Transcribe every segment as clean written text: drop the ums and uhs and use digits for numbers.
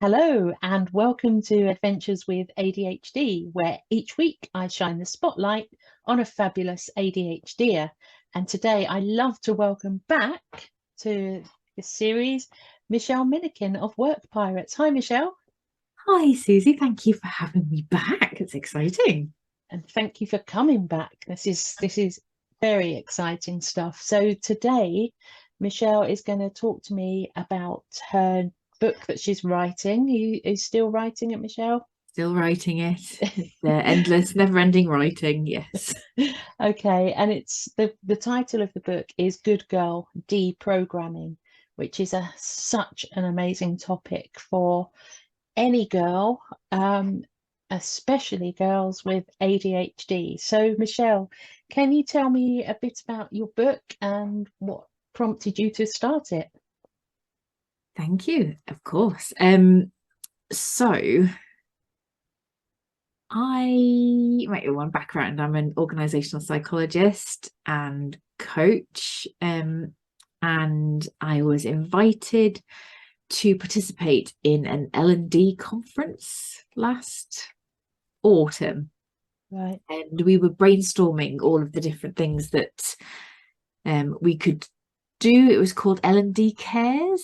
Hello, and welcome to Adventures with ADHD, where each week I shine the spotlight on a fabulous ADHDer. And today I love to welcome back to this series Michelle Minnikin of Work Pirates. Hi, Michelle. Hi, Susie. Thank you for having me back. It's exciting. And thank you for coming back. This is very exciting stuff. So today, Michelle is going to talk to me about her book that she's writing. Are you still writing it, Michelle? Still writing it. The endless, never-ending writing. Yes. Okay, and it's the title of the book is Girl Deprogramming, which is such an amazing topic for any girl, especially girls with ADHD. So, Michelle, can you tell me a bit about your book and what prompted you to start it? Thank you. Of course. So one background. I'm an organisational psychologist and coach. And I was invited to participate in an L&D conference last autumn. Right. And we were brainstorming all of the different things that we could do. It was called L&D Cares.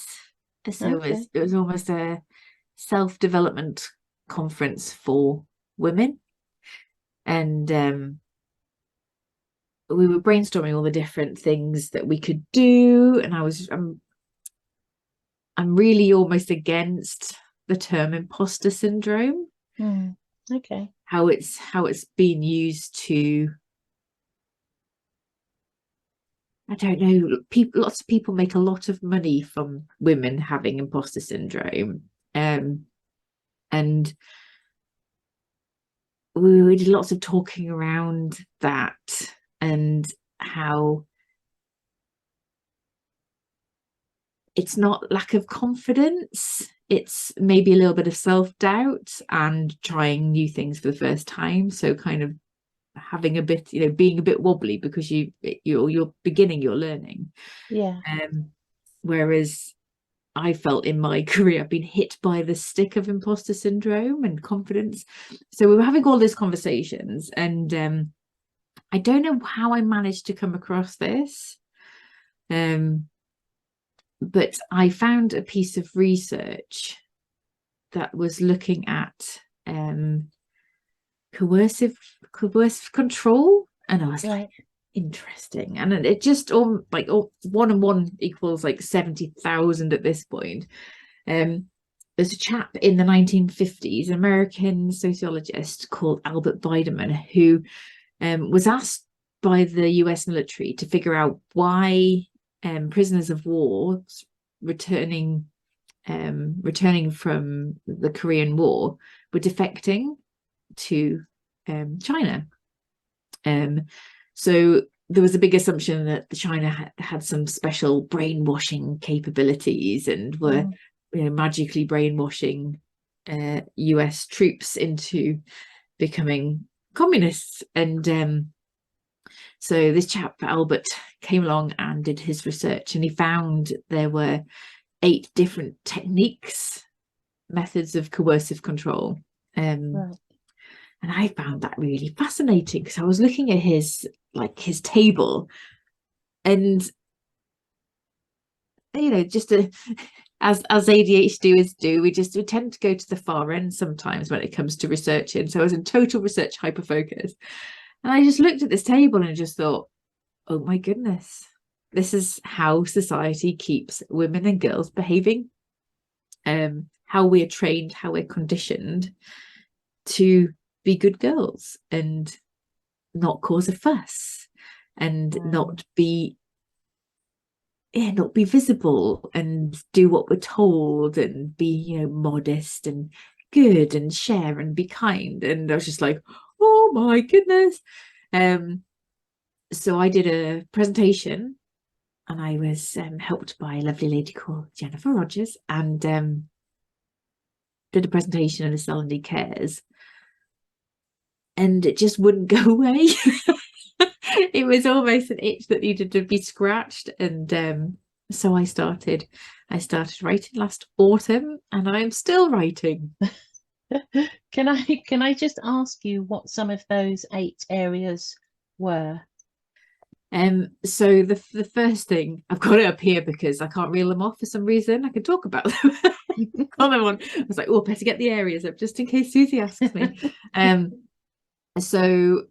So Okay. it was almost a self-development conference for women. And we were brainstorming all the different things that we could do. And I'm really almost against the term imposter syndrome. Okay. How it's been used to, I don't know, lots of people make a lot of money from women having imposter syndrome. And we did lots of talking around that and how it's not lack of confidence, it's maybe a little bit of self-doubt and trying new things for the first time. So kind of having a bit, being a bit wobbly because you're beginning your learning. Yeah. Whereas I felt in my career I've been hit by the stick of imposter syndrome and confidence. So we were having all these conversations, and I don't know how I managed to come across this, but I found a piece of research that was looking at coercive control, and I was like, interesting. And it just one and one equals like 70,000 at this point. There's a chap in the 1950s, an American sociologist called Albert Biderman, who was asked by the US military to figure out why prisoners of war returning from the Korean War were defecting to China. So there was a big assumption that China had some special brainwashing capabilities and were magically brainwashing US troops into becoming communists. And so this chap Albert came along and did his research, and he found there were 8 different techniques, methods of coercive control. And I found that really fascinating because I was looking at his table, and just as ADHDers do, we tend to go to the far end sometimes when it comes to researching. So I was in total research hyperfocus, and I just looked at this table and just thought, oh my goodness, this is how society keeps women and girls behaving, how we're trained, how we're conditioned to be good girls and not cause a fuss and not be visible and do what we're told and be modest and good and share and be kind. And I was just like, oh my goodness. So I did a presentation, and I was helped by a lovely lady called Jennifer Rogers, and did a presentation of the L&D Cares, and it just wouldn't go away. It was almost an itch that needed to be scratched. And So I started writing last autumn, and I'm still writing. Can I just ask you what some of those 8 areas were? So the first thing, I've got it up here because I can't reel them off for some reason. I can talk about them. Other one, I was like, oh, better get the areas up just in case Susie asks me. So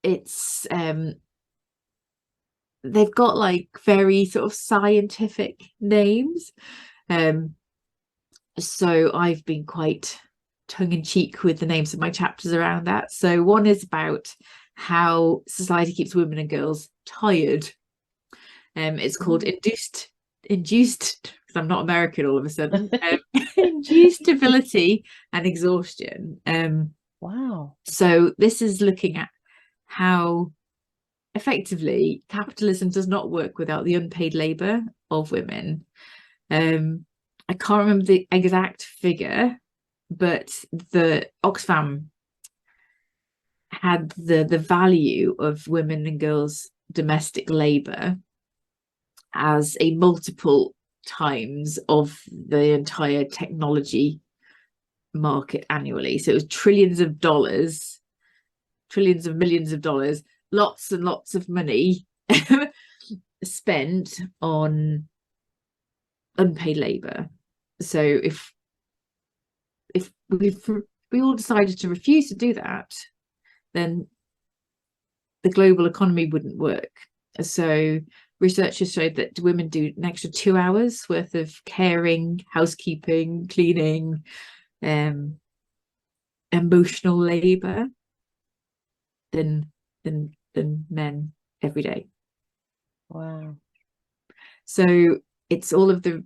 it's they've got like very sort of scientific names. So I've been quite tongue-in-cheek with the names of my chapters around that. So one is about how society keeps women and girls tired. It's called induced, because I'm not American all of a sudden, induced ability and exhaustion. Wow. So this is looking at how effectively capitalism does not work without the unpaid labour of women. I can't remember the exact figure, but the Oxfam had the value of women and girls' domestic labour as a multiple times of the entire technology market annually. So it was trillions of dollars, trillions of millions of dollars, lots and lots of money spent on unpaid labour. So if we all decided to refuse to do that, then the global economy wouldn't work. So researchers showed that women do an extra 2 hours worth of caring, housekeeping, cleaning, emotional labour than men every day. Wow. So it's all of the,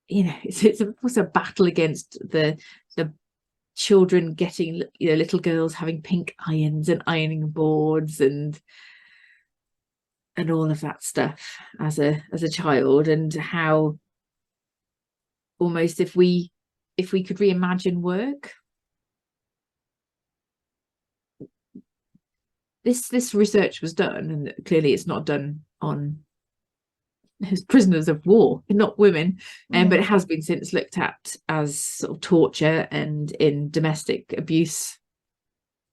it's also a battle against the children getting, little girls having pink irons and ironing boards and all of that stuff as a child, and how almost if we could reimagine work. This research was done, and clearly it's not done on prisoners of war, not women, but it has been since looked at as sort of torture and in domestic abuse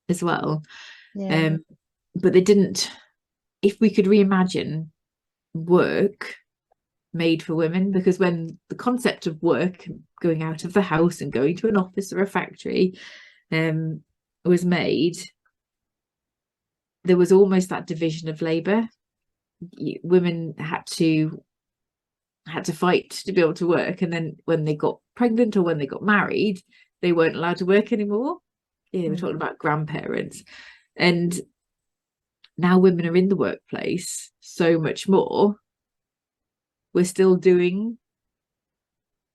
as well. But they didn't. If we could reimagine work made for women, because when the concept of work, going out of the house and going to an office or a factory, was made, there was almost that division of labour. Women had to fight to be able to work, and then when they got pregnant or when they got married, they weren't allowed to work anymore. We're talking about grandparents, and now women are in the workplace so much more. We're still doing,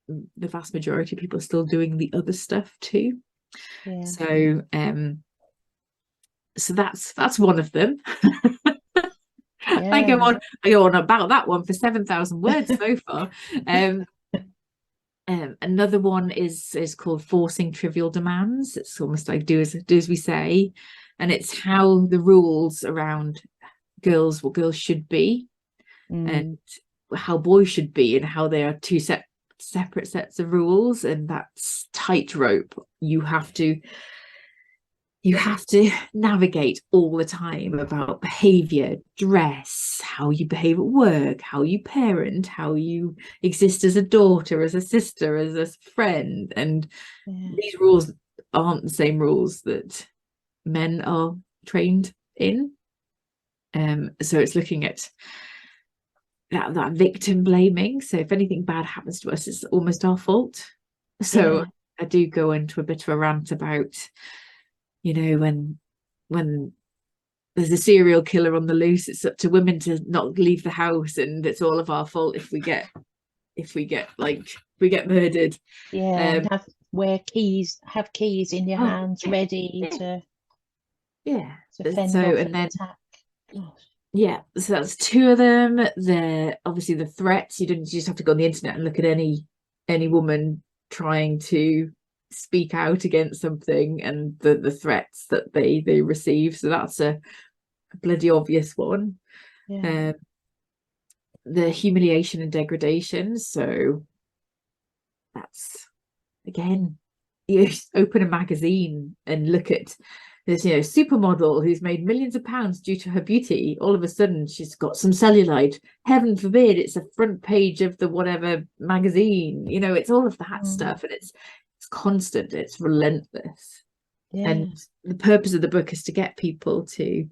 the vast majority of people are still doing the other stuff too. So so that's one of them. I go on about that one for 7,000 words so far. Another one is called forcing trivial demands. It's almost like do as we say, and it's how the rules around girls, what girls should be, and how boys should be, and how they are two separate sets of rules, and that's tightrope. You have to navigate all the time about behavior, dress, how you behave at work, how you parent, how you exist as a daughter, as a sister, as a friend. And these rules aren't the same rules that men are trained in. So it's looking at that victim blaming. So if anything bad happens to us, it's almost our fault. So I do go into a bit of a rant about, when there's a serial killer on the loose, it's up to women to not leave the house, and it's all of our fault if we get murdered. And have keys in your hands, ready to fend off an attack. So that's 2 of them. They're obviously the threats. You just have to go on the internet and look at any woman trying to speak out against something, and the threats that they receive. So that's a bloody obvious one. the humiliation and degradation. So that's, again, you open a magazine and look at this, supermodel who's made millions of pounds due to her beauty. All of a sudden she's got some cellulite. Heaven forbid it's a front page of the whatever magazine. It's all of that stuff, and it's constant, it's relentless. And the purpose of the book is to get people to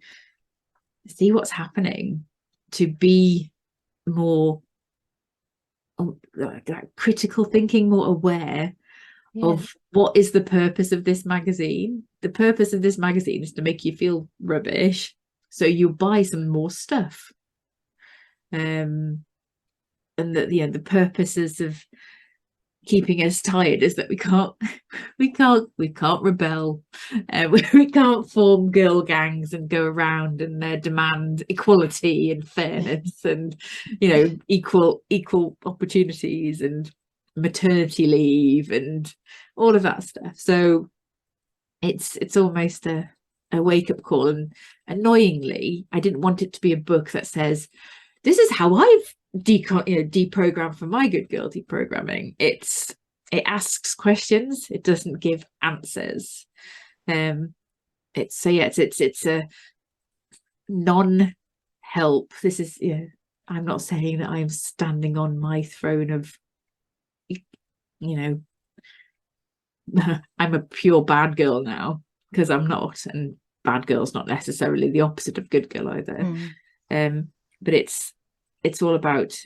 see what's happening, to be more critical thinking, more aware of what is the purpose of this magazine. The purpose of this magazine is to make you feel rubbish, so you buy some more stuff. And that the purposes of keeping us tired is that we can't rebel, we can't form girl gangs and go around and demand equality and fairness and equal opportunities and maternity leave and all of that stuff. So it's almost a wake-up call. And annoyingly, I didn't want it to be a book that says, this is how I've deprogrammed for my good girl deprogramming. It asks questions, it doesn't give answers. It's a non-help. This is, I'm not saying that I'm standing on my throne of I'm a pure bad girl now, because I'm not, and bad girl's not necessarily the opposite of good girl either. But it's all about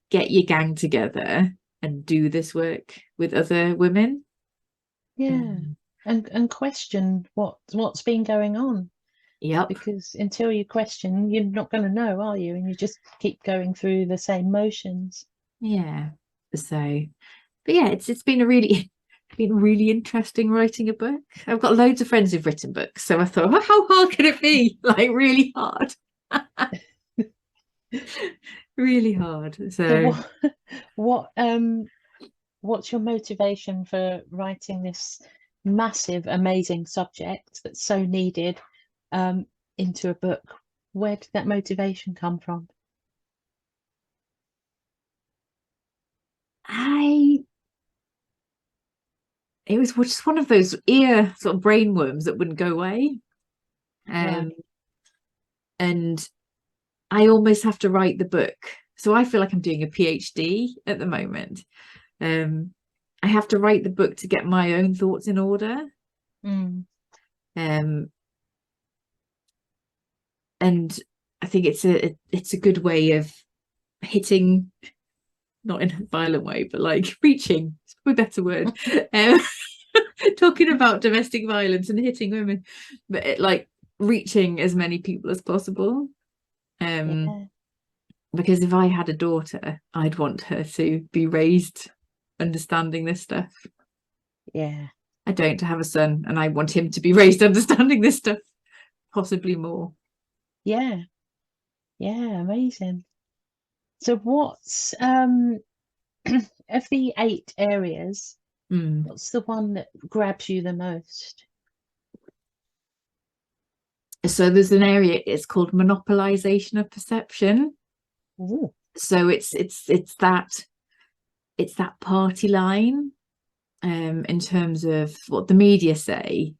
get your gang together and do this work with other women. And question what's been going on. Because until you question, you're not going to know, are you? And you just keep going through the same motions. So but it's been really interesting writing a book. I've got loads of friends who've written books, so I thought, how hard can it be? Like, really hard. Really hard. So what's your motivation for writing this massive, amazing subject that's so needed into a book? Where did that motivation come from? It was just one of those ear sort of brainworms that wouldn't go away. And I almost have to write the book. So I feel like I'm doing a PhD at the moment. I have to write the book to get my own thoughts in order. And I think it's a good way of hitting, not in a violent way, but like reaching, it's a better word. Talking about domestic violence and hitting women, but like reaching as many people as possible. Because if I had a daughter, I'd want her to be raised understanding this stuff. I don't have a son, and I want him to be raised understanding this stuff, possibly more. Amazing. So what's of the 8 areas, what's the one that grabs you the most? So there's an area, it's called monopolization of perception. So it's that party line, in terms of what the media say,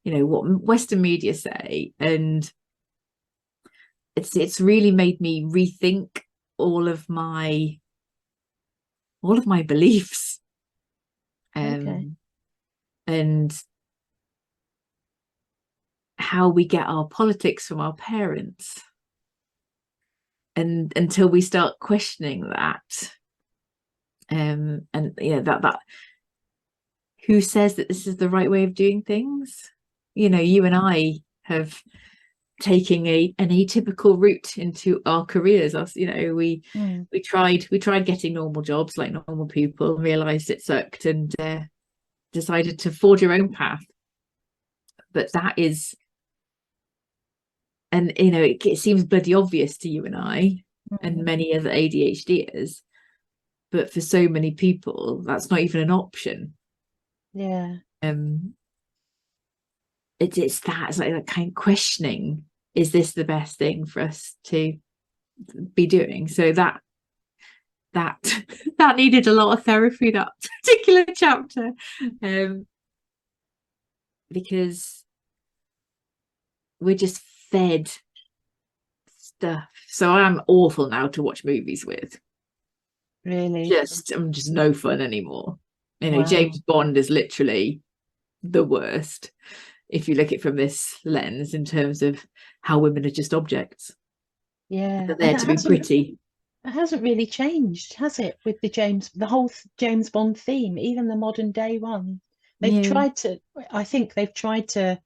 what Western media say, and it's really made me rethink all of my beliefs, and how we get our politics from our parents. And until we start questioning that, that who says that this is the right way of doing things? You and I have taken an atypical route into our careers. We tried getting normal jobs like normal people, realized it sucked, and decided to forge your own path. But that is, and it seems bloody obvious to you and I and many other ADHDers, but for so many people that's not even an option. It's like that kind of questioning, is this the best thing for us to be doing? So that that that needed a lot of therapy, that particular chapter, because we're just fed stuff. So I'm awful now to watch movies with. Really? I'm just no fun anymore. You know, Wow. James Bond is literally the worst if you look at it from this lens, in terms of how women are just objects. Yeah. They're there to be pretty. It hasn't really changed, has it, with the whole James Bond theme, even the modern day one. Yeah. I think they've tried to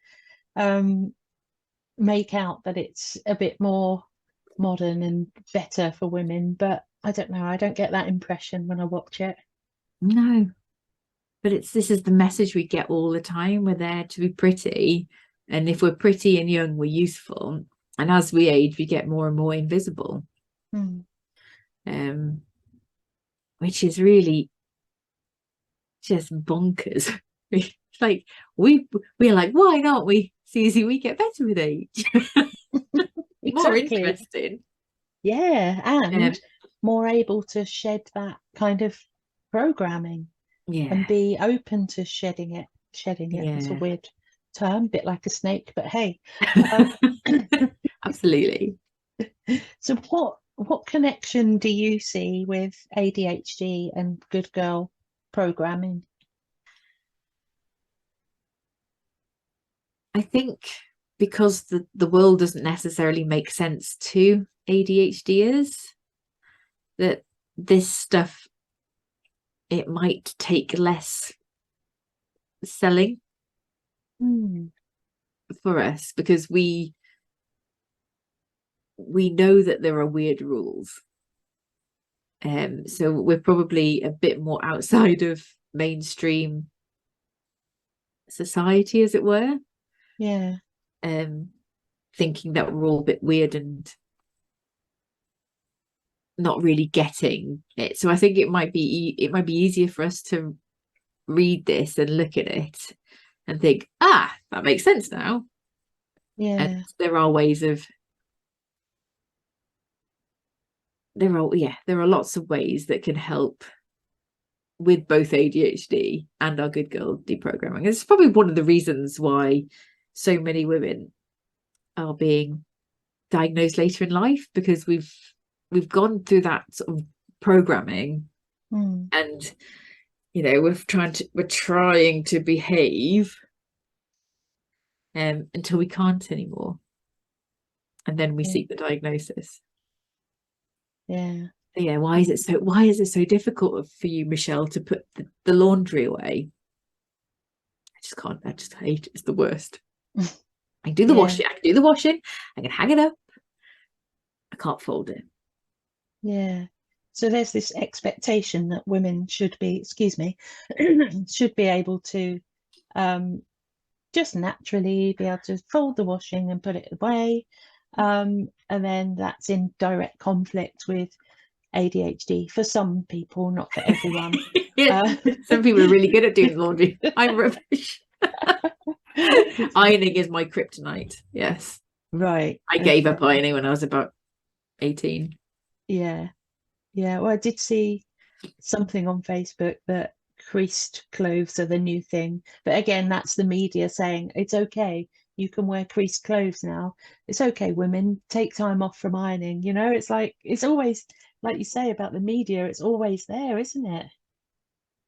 make out that it's a bit more modern and better for women, but I don't know, I don't get that impression when I watch it. No, but this is the message we get all the time. We're there to be pretty, and if we're pretty and young, we're useful, and as we age, we get more and more invisible. Which is really just bonkers. It's like we're like, why not we, Susie, we get better with age. More Exactly. interesting. Yeah, and more able to shed that kind of programming and be open to shedding it. It's a weird term, bit like a snake, but hey. Absolutely. So what connection do you see with ADHD and good girl programming? I think because the world doesn't necessarily make sense to ADHDers, that this stuff, it might take less selling for us, because we know that there are weird rules. So we're probably a bit more outside of mainstream society, as it were. Yeah. Thinking that we're all a bit weird and not really getting it. So I think it might be easier for us to read this and look at it and think, that makes sense now. Yeah. And there are ways of there are lots of ways that can help with both ADHD and our good girl deprogramming. It's probably one of the reasons why so many women are being diagnosed later in life, because we've gone through that sort of programming, and we're trying to behave until we can't anymore, and then we seek the diagnosis. Why is it so difficult for you, Michelle, to put the laundry away? I just can't. I just hate it. It's the worst. I can do the washing. I can do the washing. I can hang it up. I can't fold it. Yeah. So there's this expectation that women should be, should be able to just naturally be able to fold the washing and put it away. And then that's in direct conflict with ADHD for some people, not for everyone. Some people are really good at doing laundry. I'm rubbish. Ironing is my kryptonite. Yes. Right. I gave up ironing when I was about 18. Yeah. Well, I did see something on Facebook that creased clothes are the new thing. But again, that's the media saying it's okay. You can wear creased clothes now. It's okay, women, take time off from ironing. It's like, it's always, like you say about the media, it's always there, isn't it?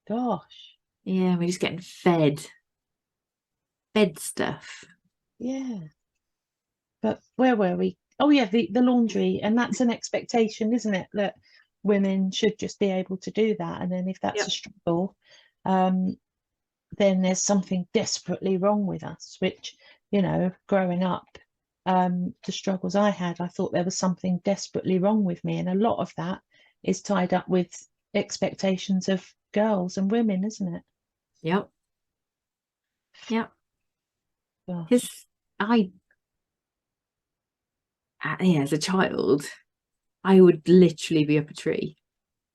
Gosh. Yeah, we're just getting fed stuff. Yeah. But where were we? Oh yeah, the laundry, and that's an expectation, isn't it, that women should just be able to do that. And then if that's a struggle, then there's something desperately wrong with us, which, growing up, the struggles I had, I thought there was something desperately wrong with me. And a lot of that is tied up with expectations of girls and women, isn't it? Yep. Gosh. Because as a child, I would literally be up a tree,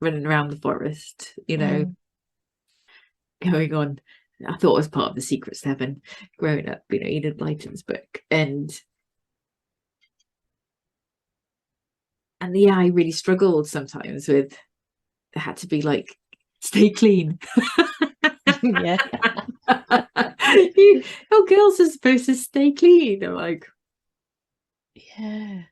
running around the forest, going on. I thought it was part of the Secret Seven growing up, Enid Blyton's book. And I really struggled sometimes with had to be like, stay clean. Yeah. Your girls are supposed to stay clean. I'm like, Yeah.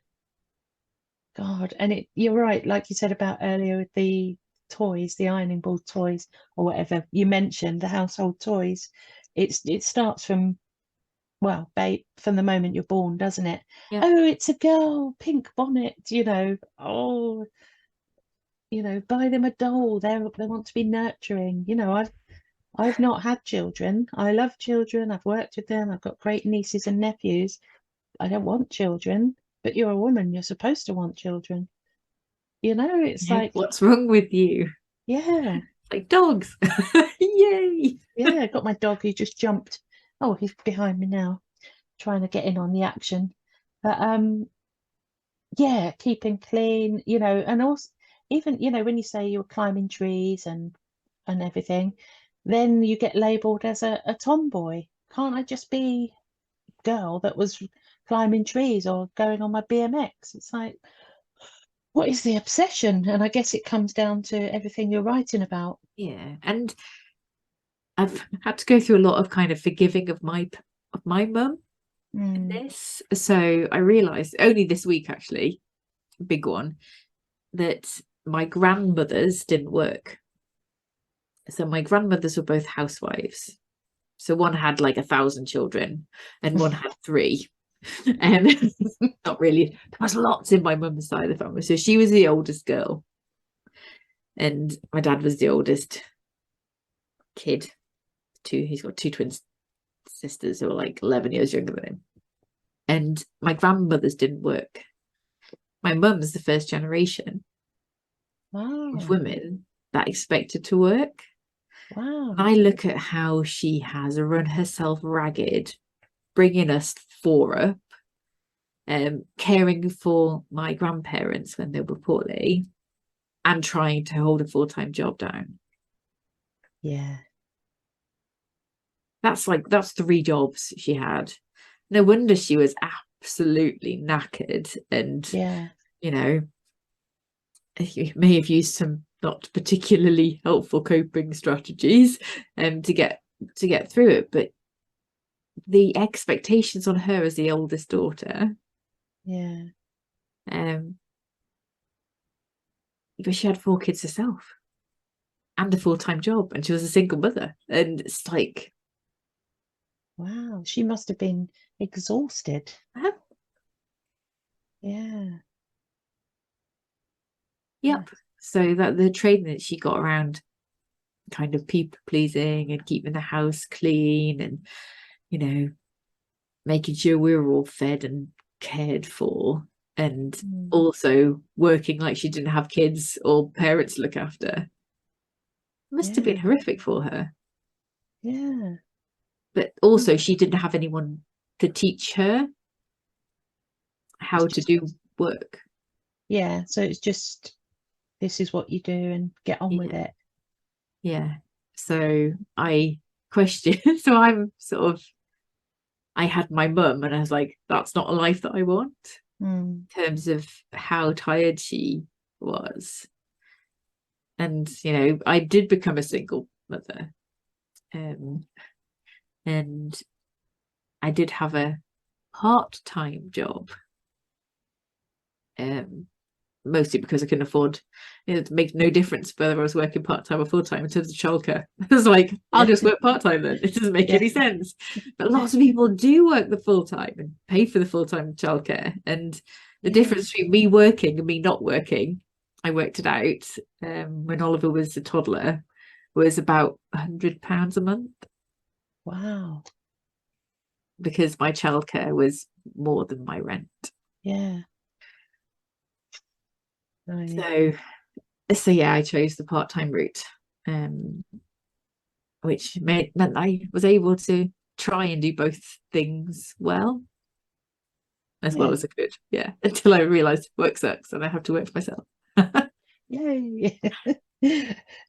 God. And you're right, like you said about earlier with the toys, the ironing board toys or whatever you mentioned, the household toys. It starts from, well, babe, from the moment you're born, doesn't it? yeah, Oh, it's a girl, pink bonnet, oh, buy them a doll. They want to be nurturing. I've not had children. I love children. I've worked with them. I've got great nieces and nephews. I don't want children, but you're a woman. You're supposed to want children. It's like, what's wrong with you? yeah, Like dogs. Yay. yeah. Got my dog who just jumped. Oh, he's behind me now, trying to get in on the action. But yeah, keeping clean, and also even, when you say you're climbing trees and everything, then you get labeled as a tomboy. Can't I just be a girl that was climbing trees or going on my BMX? It's like, what is the obsession? And I guess it comes down to everything you're writing about. Yeah, and I've had to go through a lot of kind of forgiving of my mum in Mm. this. So I realized only this week, actually, big one, that my grandmothers didn't work. So my grandmothers were both housewives. So one had like 1,000 children and one had 3. And not really, there was lots in my mum's side of the family. So she was the oldest girl. And my dad was the oldest kid. He's got 2 twin sisters who are like 11 years younger than him. And my grandmothers didn't work. My mum's the first generation of Wow. women that expected to work. Wow. I look at how she has run herself ragged, bringing us 4 up, caring for my grandparents when they were poorly, and trying to hold a full-time job down. Yeah. That's 3 jobs she had. No wonder she was absolutely knackered, and Yeah. you may have used some not particularly helpful coping strategies to get through it, but the expectations on her as the oldest daughter, Yeah. but she had 4 kids herself and a full-time job, and she was a single mother, and it's like, Wow. She must have been exhausted. uh, Yeah. yep. So that the training that she got around kind of people pleasing and keeping the house clean and making sure we were all fed and cared for, and also working like she didn't have kids or parents to look after, must have been Yeah. horrific for her. Yeah. But also she didn't have anyone to teach her how to do work. Yeah. So it's just, this is what you do and get on with it. Yeah. So I question. So I had my mum and I was like, that's not a life that I want, in terms of how tired she was. And I did become a single mother, and I did have a part-time job, mostly because I couldn't afford, it made no difference whether I was working part-time or full-time in terms of childcare. I was like, I'll just work part-time then, it doesn't make any sense. But lots of people do work the full-time and pay for the full-time childcare, and the difference between me working and me not working, I worked it out when Oliver was a toddler, was about £100 a month. Wow. Because my childcare was more than my rent. Yeah. Right. So yeah, I chose the part-time route, which meant I was able to try and do both things well as I could. Yeah, until I realized work sucks and I have to work for myself. Yay.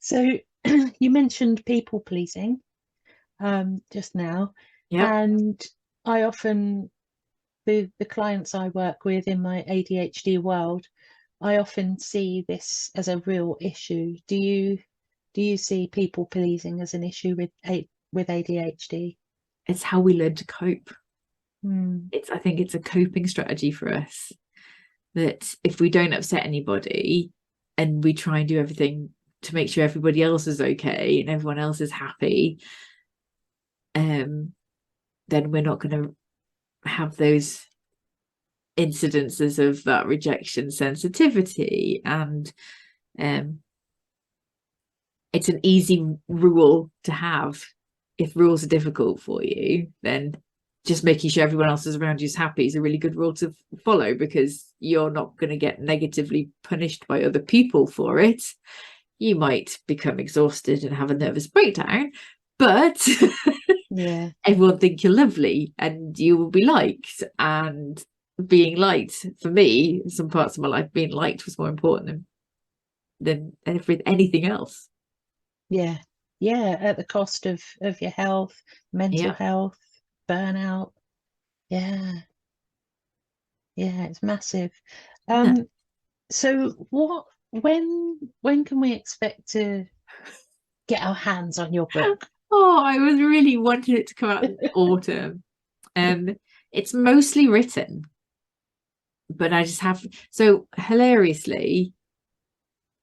So you mentioned people pleasing just now, Yep. and I often, the clients I work with in my ADHD world, I often see this as a real issue. Do you see people pleasing as an issue with ADHD? It's how we learn to cope. Mm. I think it's a coping strategy for us, that if we don't upset anybody and we try and do everything to make sure everybody else is okay and everyone else is happy, then we're not going to have those incidences of that rejection sensitivity. And it's an easy rule to have. If rules are difficult for you, then just making sure everyone else is around you is happy is a really good rule to follow, because you're not going to get negatively punished by other people for it. You might become exhausted and have a nervous breakdown, but Yeah, everyone think you're lovely and you will be liked. And being liked, for me, some parts of my life, being liked was more important than anything else. yeah, yeah. At the cost of your health, mental Yeah. health, burnout. Yeah, yeah, it's massive. So when can we expect to get our hands on your book? Oh, I was really wanting it to come out in autumn. It's mostly written, but I just have, so hilariously,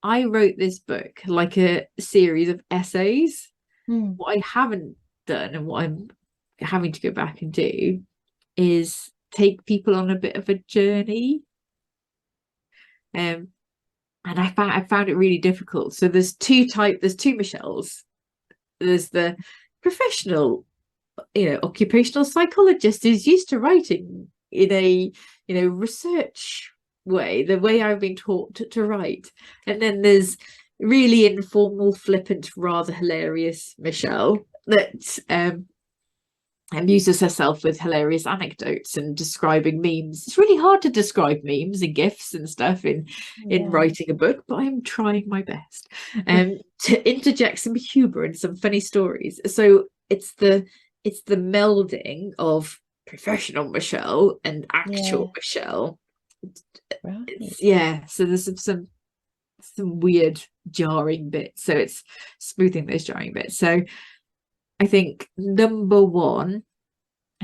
I wrote this book like a series of essays. What I haven't done, and what I'm having to go back and do, is take people on a bit of a journey. And I found it really difficult. So there's two Michelles. There's the professional, occupational psychologist who's used to writing in a research way, the way I've been taught to write. And then there's really informal, flippant, rather hilarious Michelle that amuses herself with hilarious anecdotes and describing memes. It's really hard to describe memes and gifs and stuff in writing a book, but I'm trying my best to interject some humor and some funny stories. So it's the melding of professional Michelle and actual Michelle. Right. So there's some weird jarring bits, so it's smoothing those jarring bits. So I think number one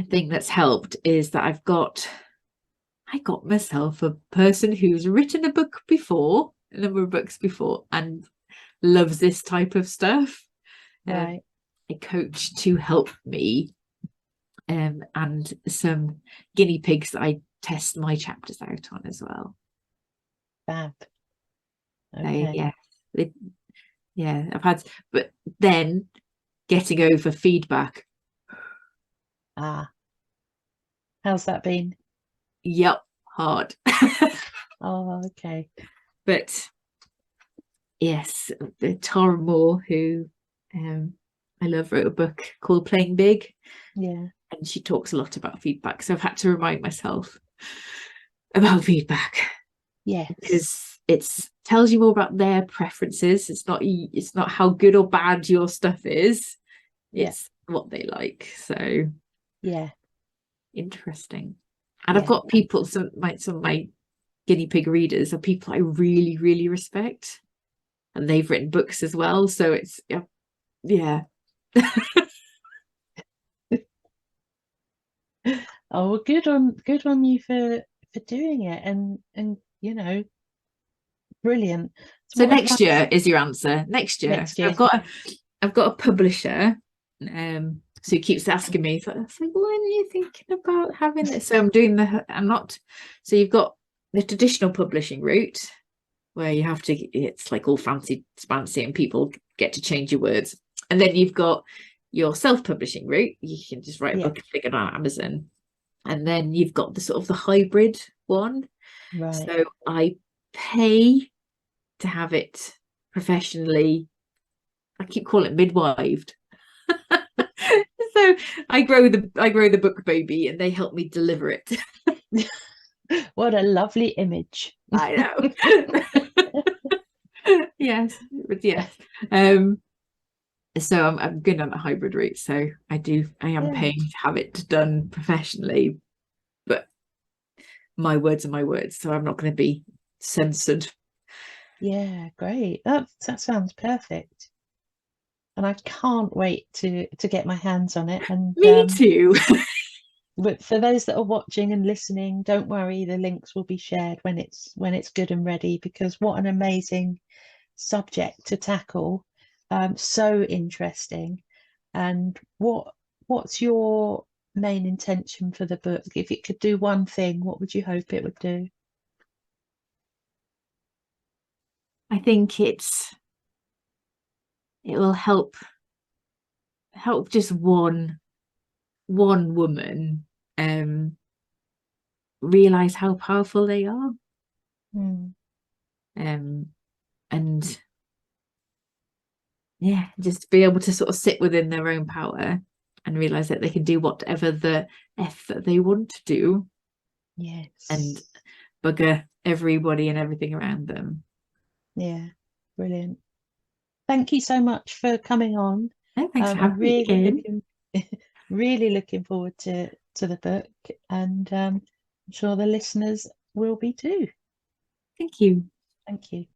thing that's helped is that I got myself a person who's written a number of books before, and loves this type of stuff. Right. A coach to help me, and some guinea pigs that I test my chapters out on as well. Fab. Okay. I've had, but then getting over feedback. How's that been? Yep, hard. Oh, okay. But yes, Tara Moore, who I love, wrote a book called Playing Big. Yeah. And she talks a lot about feedback. So I've had to remind myself about feedback. Yes. Because it tells you more about their preferences. It's not how good or bad your stuff is. It's what they like. So yeah. Interesting. And I've got people, some of my guinea pig readers are people I really, really respect. And they've written books as well. So it's Oh, good on you for doing it, and brilliant. So next year is your answer. Next year. Next year. I've got a publisher. So he keeps asking me, so it's like, when are you thinking about having this? So so you've got the traditional publishing route, where you have to, it's like all fancy and people get to change your words. And then you've got your self-publishing route. You can just write a book and stick it on Amazon. And then you've got the sort of the hybrid one. Right. So I pay to have it professionally, I keep calling it midwived. So I grow the book baby and they help me deliver it. What a lovely image. I know. Yes. So I'm good on the hybrid route. So I am paying to have it done professionally, but my words are my words. So I'm not going to be censored. Yeah, great. That sounds perfect. And I can't wait to get my hands on it. And Me too. but for those that are watching and listening, don't worry, the links will be shared when it's good and ready, because what an amazing subject to tackle. So interesting. And what's your main intention for the book? If it could do one thing, what would you hope it would do? I think it will help just one woman realize how powerful they are. And yeah, just be able to sort of sit within their own power and realize that they can do whatever the F that they want to do. Yes. And bugger everybody and everything around them. Yeah, brilliant. Thank you so much for coming on. Oh, thanks for I'm having me again. really looking forward to the book, and I'm sure the listeners will be too. Thank you. Thank you.